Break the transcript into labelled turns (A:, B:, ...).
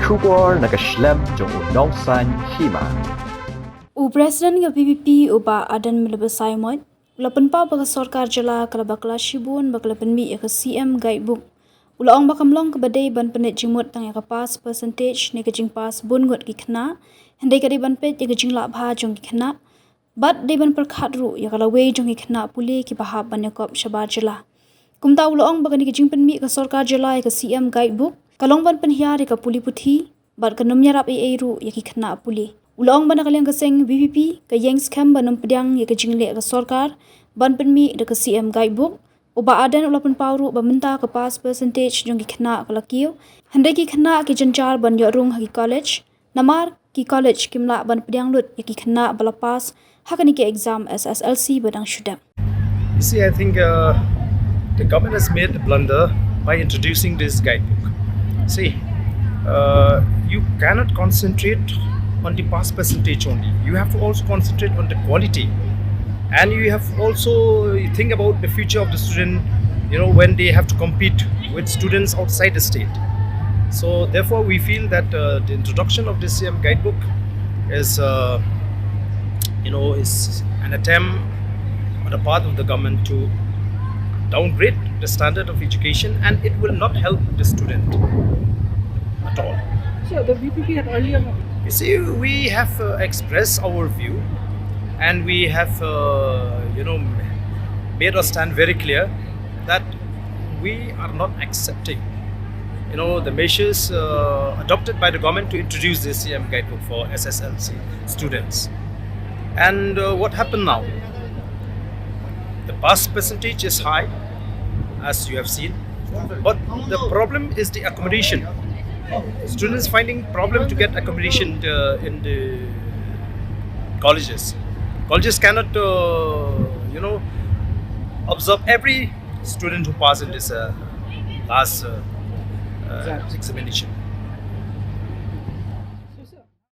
A: Sugar nakaslem jong unong san Hima.
B: President ng PPP uba Ardent milabasay mo, ulapan pa baga Sorkar jala kala Bakla Shibun bakla Pynmih ka CM guidebook. Ulaong bakamlong kabaday ban panit jimut tang ka pass percentage ni kajing pass bungot gikna, hindi ka di ban pet kajing labha jong gikna, bat di ban perkhadru ya kala way jong gikna puli ki bahab ban yakop shabar jala. Kumta ulaong baga ni kajing Pynmih ka Sorkar jala ka CM guidebook, kalong ban panhiari ka puli puthi, bat kanumnya rap ru ya gikna puli. Ulaong ban kaliang kaseng VPP ka yang scam ban pedang ya ka jingle ka Sorkar ban Pynmih da ka CM guidebook uba Ardent ulapan pauru ba menta ka pass percentage jong gikna ka lakiu handai ki khna ki janjar ban ya rung hagi college namar ki college kimla ban pedang lut ya ki khna bala pass hakani ki exam SSLC badang shudam.
C: You see, I think the government has made a blunder by introducing this guidebook. See, you cannot concentrate on the pass percentage only. You have to also concentrate on the quality, and you have to also think about the future of the student. You know, when they have to compete with students outside the state. So, therefore, we feel that the introduction of this CM guidebook is, is an attempt on the part of the government to downgrade the standard of education, and it will not help the student at all.
D: So the VPP had earlier.
C: You see, we have expressed our view, and we have made our stand very clear that we are not accepting the measures adopted by the government to introduce this CM guidebook for SSLC students. And what happened now? The pass percentage is high, as you have seen, but the problem is the accommodation. Students finding problem to get accommodation in the colleges. Colleges cannot, observe every student who passes in this last examination.